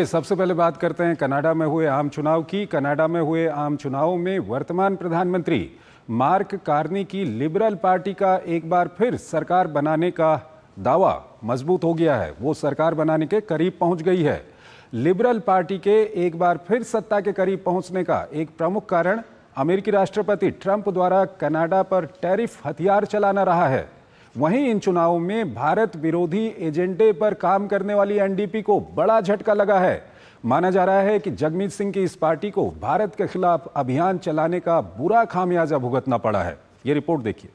सबसे पहले बात करते हैं कनाडा में हुए आम चुनाव की। कनाडा में हुए आम चुनाव में वर्तमान प्रधानमंत्री मार्क कार्नी की लिबरल पार्टी का एक बार फिर सरकार बनाने का दावा मजबूत हो गया है। वो सरकार बनाने के करीब पहुंच गई है। लिबरल पार्टी के एक बार फिर सत्ता के करीब पहुंचने का एक प्रमुख कारण अमेरिकी राष्ट्रपति ट्रंप द्वारा कनाडा पर टैरिफ हथियार चलाना रहा है। वहीं इन चुनावों में भारत विरोधी एजेंडे पर काम करने वाली एनडीपी को बड़ा झटका लगा है। माना जा रहा है कि जगमीत सिंह की इस पार्टी को भारत के खिलाफ अभियान चलाने का बुरा खामियाजा भुगतना पड़ा है। ये रिपोर्ट देखिए।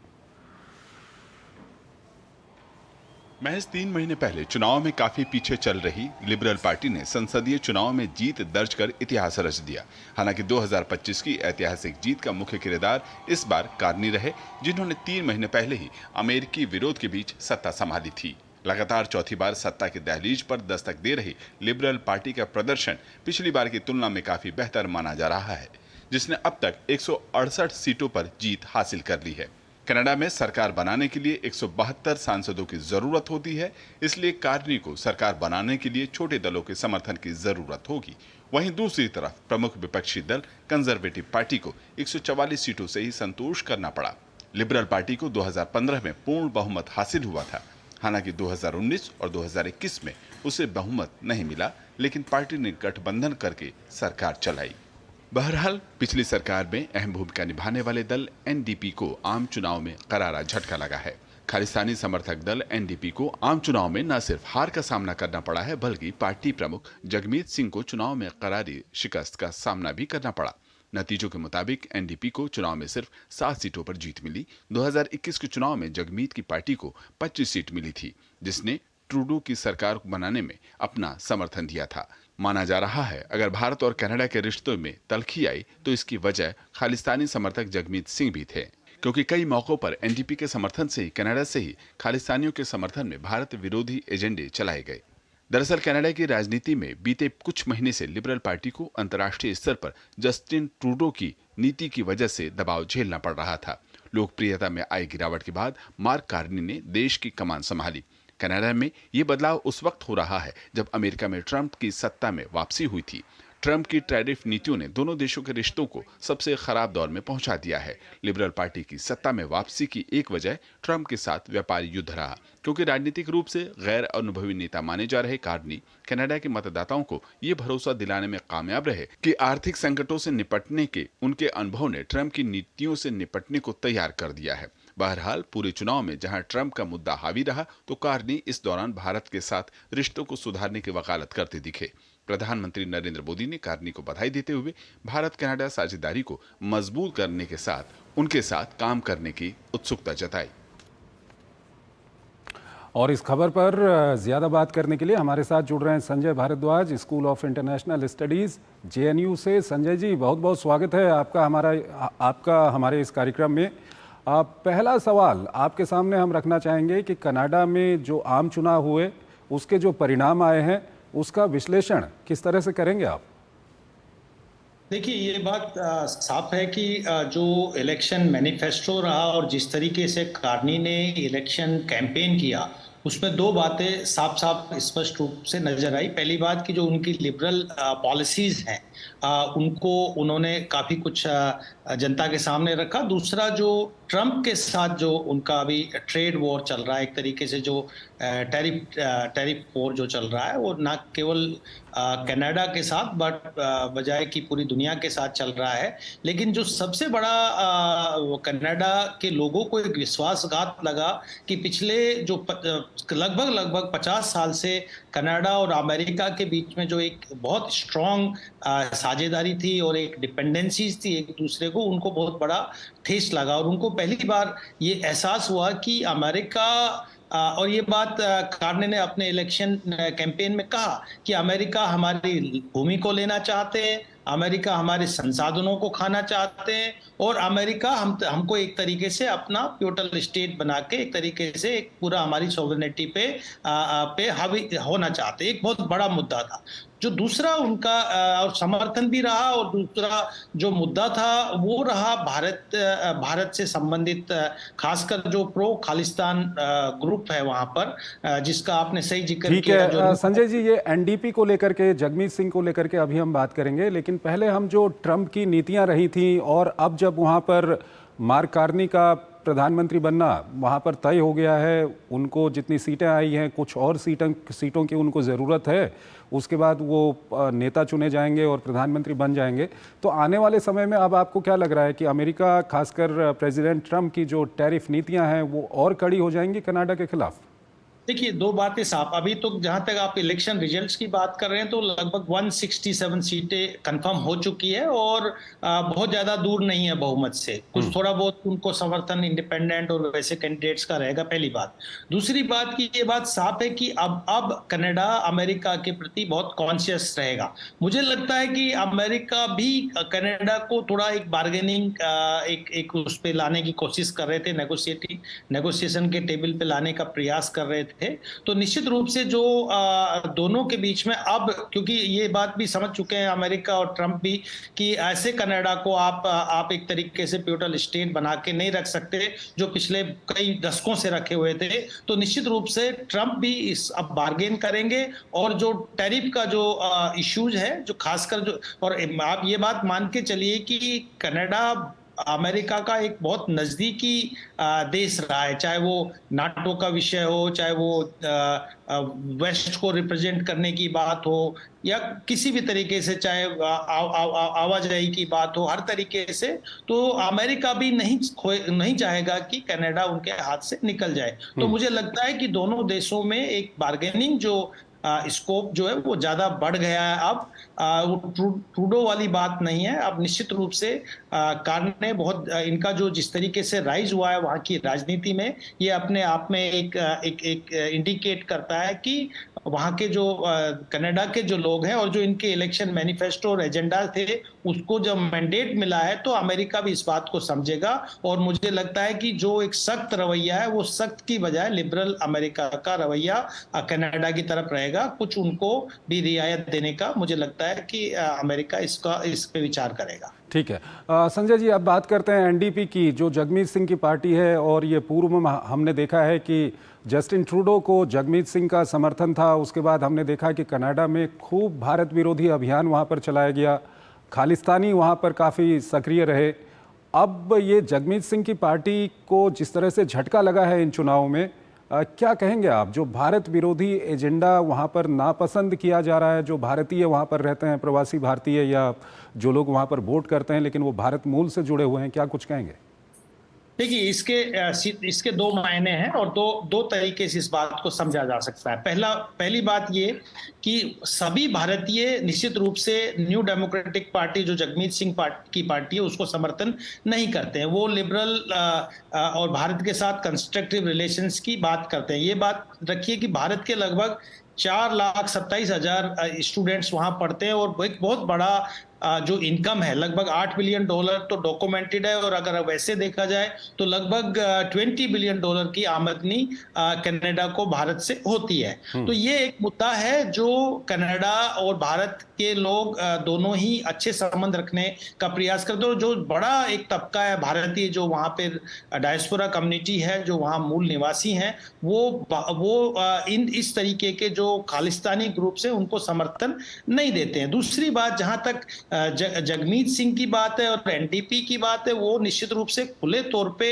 महज 3 महीने पहले चुनाव में काफी पीछे चल रही लिबरल पार्टी ने संसदीय चुनाव में जीत दर्ज कर इतिहास रच दिया। हालांकि 2025 की ऐतिहासिक जीत का मुख्य किरदार इस बार कार्नी रहे, जिन्होंने 3 महीने पहले ही अमेरिकी विरोध के बीच सत्ता संभाली थी। लगातार चौथी बार सत्ता की दहलीज पर दस्तक दे रही लिबरल पार्टी का प्रदर्शन पिछली बार की तुलना में काफी बेहतर माना जा रहा है, जिसने अब तक 168 सीटों पर जीत हासिल कर ली है। कनाडा में सरकार बनाने के लिए 172 सांसदों की जरूरत होती है, इसलिए कार्नी को सरकार बनाने के लिए छोटे दलों के समर्थन की जरूरत होगी। वहीं दूसरी तरफ प्रमुख विपक्षी दल कंजर्वेटिव पार्टी को 144 सीटों से ही संतोष करना पड़ा। लिबरल पार्टी को 2015 में पूर्ण बहुमत हासिल हुआ था। हालांकि 2019 और 2021 में उसे बहुमत नहीं मिला, लेकिन पार्टी ने गठबंधन करके सरकार चलाई। बहरहाल पिछली सरकार में अहम भूमिका निभाने वाले दल एनडीपी को आम चुनाव में करारा झटका लगा है। खालिस्तानी समर्थक दल एनडीपी को आम चुनाव में न सिर्फ हार का सामना करना पड़ा है, बल्कि पार्टी प्रमुख जगमीत सिंह को चुनाव में करारी शिकस्त का सामना भी करना पड़ा। नतीजों के मुताबिक एनडीपी को चुनाव में सिर्फ 7 सीटों पर जीत मिली। 2021 के चुनाव में जगमीत की पार्टी को 25 सीट मिली थी, जिसने ट्रूडो की सरकार बनाने में अपना समर्थन दिया था। माना जा रहा है अगर भारत और कनाडा के रिश्तों में तल्खी आई तो इसकी वजह खालिस्तानी समर्थक जगमीत सिंह भी थे, क्योंकि कई मौकों पर एनडीपी के समर्थन से ही कनाडा से ही खालिस्तानियों के समर्थन में भारत विरोधी एजेंडे चलाए गए। दरअसल कनाडा की राजनीति में बीते कुछ महीने से लिबरल पार्टी को अंतर्राष्ट्रीय स्तर पर जस्टिन ट्रूडो की नीति की वजह से दबाव झेलना पड़ रहा था। लोकप्रियता में आई गिरावट के बाद मार्क कार्नी ने देश की कमान संभाली। कनाडा में ये बदलाव उस वक्त हो रहा है जब अमेरिका में ट्रंप की सत्ता में वापसी हुई थी। ट्रंप की टैरिफ नीतियों ने दोनों देशों के रिश्तों को सबसे खराब दौर में पहुंचा दिया है। लिबरल पार्टी की सत्ता में वापसी की एक वजह ट्रंप के साथ व्यापारी युद्ध रहा, क्योंकि राजनीतिक रूप से गैर अनुभवी नेता माने जा रहे कार्नी कनाडा के मतदाताओं को ये भरोसा दिलाने में कामयाब रहे कि आर्थिक संकटों से निपटने के उनके अनुभव ने ट्रंप की नीतियों से निपटने को तैयार कर दिया है। बहरहाल पूरे चुनाव में जहां ट्रंप का मुद्दा हावी रहा, तो कार्नी इस दौरान भारत के साथ रिश्तों को सुधारने की वकालत करते दिखे। प्रधानमंत्री नरेंद्र मोदी ने कार्नी को बधाई देते हुए भारत कनाडा साझेदारी को मजबूत करने के साथ उनके साथ काम करने की उत्सुकता जताई। और इस खबर पर ज्यादा बात करने के लिए हमारे साथ जुड़ रहे हैं Sanjay Bhardwaj, school of international studies JNU से। संजय जी, बहुत बहुत स्वागत है आपका हमारे इस कार्यक्रम में। पहला सवाल आपके सामने हम रखना चाहेंगे कि कनाडा में जो आम चुनाव हुए उसके जो परिणाम आए हैं उसका विश्लेषण किस तरह से करेंगे आप? देखिए, ये बात साफ है कि जो इलेक्शन मैनिफेस्टो रहा और जिस तरीके से कार्नी ने इलेक्शन कैंपेन किया, उसमें 2 बातें साफ साफ स्पष्ट रूप से नजर आई। पहली बात कि जो उनकी लिबरल पॉलिसीज हैं उनको उन्होंने काफ़ी कुछ जनता के सामने रखा। दूसरा, जो ट्रंप के साथ जो उनका अभी ट्रेड वॉर चल रहा है, एक तरीके से जो टैरिफ वॉर जो चल रहा है, वो ना केवल कनाडा के साथ बट बजाय कि पूरी दुनिया के साथ चल रहा है। लेकिन जो सबसे बड़ा कनाडा के लोगों को एक विश्वासघात लगा कि पिछले जो लगभग 50 साल से कनाडा और अमेरिका के बीच में जो एक बहुत स्ट्रॉन्ग साझेदारी थी और एक डिपेंडेंसीज थी एक दूसरे को, उनको बहुत बड़ा ठेस लगा और उनको पहली बार ये एहसास हुआ कि अमेरिका और ये बात कार्नी ने अपने इलेक्शन कैंपेन में कहा कि अमेरिका हमारी भूमि को लेना चाहते हैं, अमेरिका हमारे संसाधनों को खाना चाहते हैं और अमेरिका हमको एक तरीके से अपना प्यूटल स्टेट बना के एक तरीके से एक पूरा हमारी सॉवरेनिटी पे हावी होना चाहते हैं। एक बहुत बड़ा मुद्दा था जो दूसरा उनका और समर्थन भी रहा, और दूसरा जो मुद्दा था वो रहा भारत से संबंधित, खासकर जो प्रो खालिस्तान ग्रुप है वहां पर, जिसका आपने सही जिक्र ठीक किया जो है संजय जी, ये एनडीपी को लेकर के, जगमीत सिंह को लेकर के अभी हम बात करेंगे, लेकिन पहले हम जो ट्रंप की नीतियां रही थी और अब जब वहां पर मार्क कार्नी का प्रधानमंत्री बनना वहां पर तय हो गया है, उनको जितनी सीटें आई हैं, कुछ और सीटों की उनको ज़रूरत है, उसके बाद वो नेता चुने जाएंगे और प्रधानमंत्री बन जाएंगे, तो आने वाले समय में अब आपको क्या लग रहा है कि अमेरिका, खासकर प्रेसिडेंट ट्रंप की जो टैरिफ नीतियां हैं वो और कड़ी हो जाएंगी कनाडा के खिलाफ? देखिए, दो बातें साफ, अभी तो जहां तक आप इलेक्शन रिजल्ट्स की बात कर रहे हैं तो लगभग 167 सीटें कंफर्म हो चुकी है, और बहुत ज्यादा दूर नहीं है बहुमत से। कुछ थोड़ा बहुत उनको समर्थन इंडिपेंडेंट और वैसे कैंडिडेट्स का रहेगा, पहली बात। दूसरी बात की ये बात साफ है कि अब कनाडा अमेरिका के प्रति बहुत कॉन्शियस रहेगा। मुझे लगता है कि अमेरिका भी कनाडा को थोड़ा एक बार्गेनिंग, एक उस पे लाने की कोशिश कर रहे थे, नेगोशिएशन के टेबल पे लाने का प्रयास कर रहे थे। तो निश्चित रूप से जो दोनों के बीच में अब, क्योंकि ये बात भी समझ चुके हैं अमेरिका और ट्रंप भी कि ऐसे कनाडा को आप एक तरीके से फ्यूडल स्टेट बना के नहीं रख सकते जो पिछले कई दशकों से रखे हुए थे। तो निश्चित रूप से ट्रंप भी इस अब बार्गेन करेंगे, और जो टैरिफ का जो इश्यूज है, जो खासकर जो, और आप ये बात मान के चलिए कि कनाडा अमेरिका का एक बहुत नजदीकी देश रहा है, चाहे वो नाटो का विषय हो, चाहे वो वेस्ट को रिप्रेजेंट करने की बात हो, या किसी भी तरीके से, चाहे आवाजाही की बात हो, हर तरीके से। तो अमेरिका भी नहीं चाहेगा कि कनाडा उनके हाथ से निकल जाए। तो मुझे लगता है कि दोनों देशों में एक बार्गेनिंग जो स्कोप जो है वो ज्यादा बढ़ गया है। अब वो ट्रूडो वाली बात नहीं है। अब निश्चित रूप से कार्ने ने बहुत इनका जो जिस तरीके से राइज हुआ है वहां की राजनीति में, ये अपने आप में एक इंडिकेट करता है कि वहां के जो कनाडा के जो लोग हैं और जो इनके इलेक्शन मैनिफेस्टो और एजेंडा थे, उसको जब मैंडेट मिला है तो अमेरिका भी इस बात को समझेगा। और मुझे लगता है कि जो एक सख्त रवैया है वो सख्त की बजाय लिबरल अमेरिका का रवैया कनाडा की तरफ रहेगा। कुछ उनको भी रियायत देने का मुझे लगता है कि अमेरिका इस पे विचार करेगा। ठीक है संजय जी, अब बात करते हैं एनडीपी की, जो जगमीत सिंह की पार्टी है। और ये पूर्व में हमने देखा है कि जस्टिन ट्रूडो को जगमीत सिंह का समर्थन था, उसके बाद हमने देखा कि कनाडा में खूब भारत विरोधी अभियान वहाँ पर चलाया गया, खालिस्तानी वहाँ पर काफ़ी सक्रिय रहे। अब ये जगमीत सिंह की पार्टी को जिस तरह से झटका लगा है इन चुनावों में, क्या कहेंगे आप? जो भारत विरोधी एजेंडा वहाँ पर नापसंद किया जा रहा है, जो भारतीय वहाँ पर रहते हैं, प्रवासी भारतीय, या जो लोग वहाँ पर वोट करते हैं लेकिन वो भारत मूल से जुड़े हुए हैं, क्या कुछ कहेंगे? देखिए, इसके दो मायने हैं, और दो तरीके से इस बात को समझा जा सकता है। पहली बात ये कि सभी भारतीय निश्चित रूप से न्यू डेमोक्रेटिक पार्टी जो जगमीत सिंह की पार्टी है उसको समर्थन नहीं करते हैं। वो लिबरल और भारत के साथ कंस्ट्रक्टिव रिलेशंस की बात करते हैं। ये बात रखिए कि भारत के लगभग 4,27,000 स्टूडेंट्स वहां पढ़ते हैं, और एक बहुत बड़ा जो इनकम है, लगभग $8 बिलियन तो डॉक्यूमेंटेड है। और अगर वैसे देखा जाए तो लगभग $20 बिलियन की आमदनी कनाडा को भारत से होती है। तो ये एक मुद्दा है जो कनाडा और भारत के लोग दोनों ही अच्छे संबंध रखने का प्रयास करते हैं। और जो बड़ा एक तबका है भारतीय जो वहां पे डायस्पोरा कम्युनिटी है, जो वहां मूल निवासी हैं, वो इस तरीके के जो खालिस्तानी ग्रुप से उनको समर्थन नहीं देते हैं। दूसरी बात, जहां तक जगमीत सिंह की बात है और एनडीपी की बात है, वो निश्चित रूप से खुले तौर पे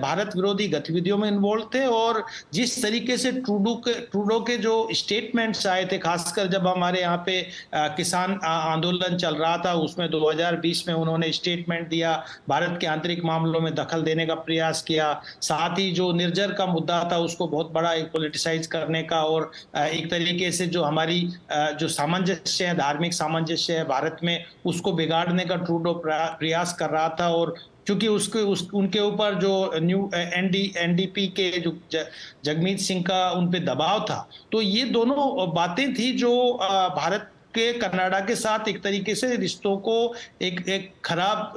भारत विरोधी गतिविधियों में इन्वॉल्व थे। और जिस तरीके से ट्रूडो के जो स्टेटमेंट्स आए थे, खासकर जब हमारे यहाँ पे किसान आंदोलन चल रहा था, उसमें 2020 में उन्होंने स्टेटमेंट दिया, भारत के आंतरिक मामलों में दखल देने का प्रयास किया। साथ ही जो निर्जर का मुद्दा था उसको बहुत बड़ा एक पॉलिटिसाइज करने का, और एक तरीके से जो हमारी जो सामंजस्य है, धार्मिक सामंजस्य है भारत में, उसको बिगाड़ने का ट्रूडो प्रयास कर रहा था। और क्योंकि उनके ऊपर जो न्यू एनडीपी के जो जगमीत सिंह का उन पे दबाव था, तो ये दोनों बातें थी जो भारत के कनाडा के साथ एक तरीके से रिश्तों को एक खराब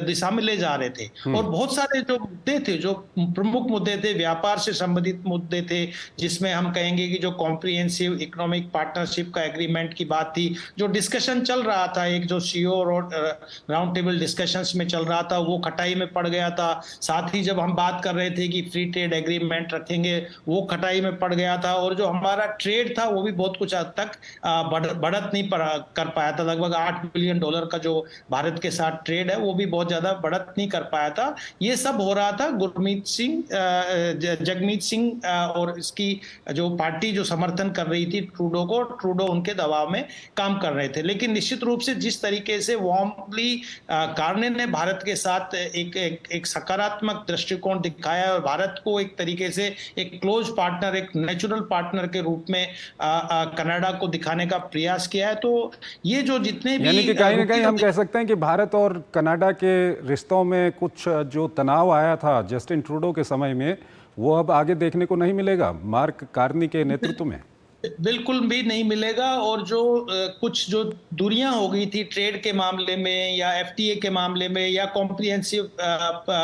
दिशा में ले जा रहे थे। और बहुत सारे जो मुद्दे थे, जो प्रमुख मुद्दे थे, व्यापार से संबंधित मुद्दे थे, जिसमें हम कहेंगे कि जो कॉम्प्रिहेंसिव इकोनॉमिक पार्टनरशिप का एग्रीमेंट की बात थी, जो डिस्कशन चल रहा था, एक जो सीओ राउंड टेबल डिस्कशंस में चल रहा था, वो खटाई में पड़ गया था। साथ ही जब हम बात कर रहे थे कि फ्री ट्रेड एग्रीमेंट रखेंगे, वो खटाई में पड़ गया था। और जो हमारा ट्रेड था वो भी बहुत कुछ हद तक बढ़त नहीं कर पाया था। लगभग $8 बिलियन का जो भारत के साथ ट्रेड है वो भी बहुत ज्यादा बढ़त नहीं कर पाया था। ये सब हो रहा था जगमीत सिंह और इसकी जो पार्टी जो समर्थन कर रही थी ट्रूडो उनके दबाव में काम कर रहे थे। लेकिन निश्चित रूप से जिस तरीके से वार्मली कार्ने ने भारत के साथ एक सकारात्मक दृष्टिकोण दिखाया और भारत को एक तरीके से एक क्लोज पार्टनर, एक नेचुरल पार्टनर के रूप में कनाडा को दिखाने का प्रयास किया है, तो ये जो जितने भी यानी कि कहीं ना कहीं हम कह सकते हैं कि भारत और कनाडा के रिश्तों में कुछ जो तनाव आया था जस्टिन ट्रूडो के समय में, वो अब आगे देखने को नहीं मिलेगा मार्क कार्नी के नेतृत्व में। बिल्कुल भी नहीं मिलेगा। और जो कुछ जो दूरियां हो गई थी ट्रेड के मामले में या एफटीए के मामले में या कॉम्प्रिहेंसिव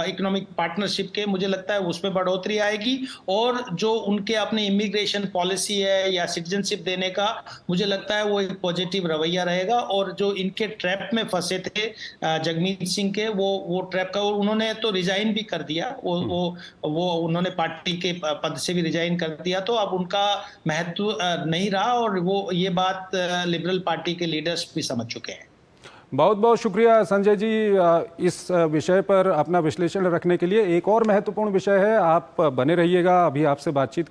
इकोनॉमिक पार्टनरशिप के, मुझे लगता है उसमें बढ़ोतरी आएगी। और जो उनके अपने इमिग्रेशन पॉलिसी है या सिटीजनशिप देने का, मुझे लगता है वो एक पॉजिटिव रवैया रहेगा। और जो इनके ट्रैप में फंसे थे जगमीत सिंह के, वो ट्रैप का, और उन्होंने तो रिजाइन भी कर दिया, वो उन्होंने पार्टी के पद से भी रिजाइन कर दिया, तो अब उनका महत्व नहीं रहा। और वो ये बात लिबरल पार्टी के लीडर्स भी समझ चुके हैं। बहुत बहुत शुक्रिया संजय जी इस विषय पर अपना विश्लेषण रखने के लिए। एक और महत्वपूर्ण विषय है, आप बने रहिएगा, अभी आपसे बातचीत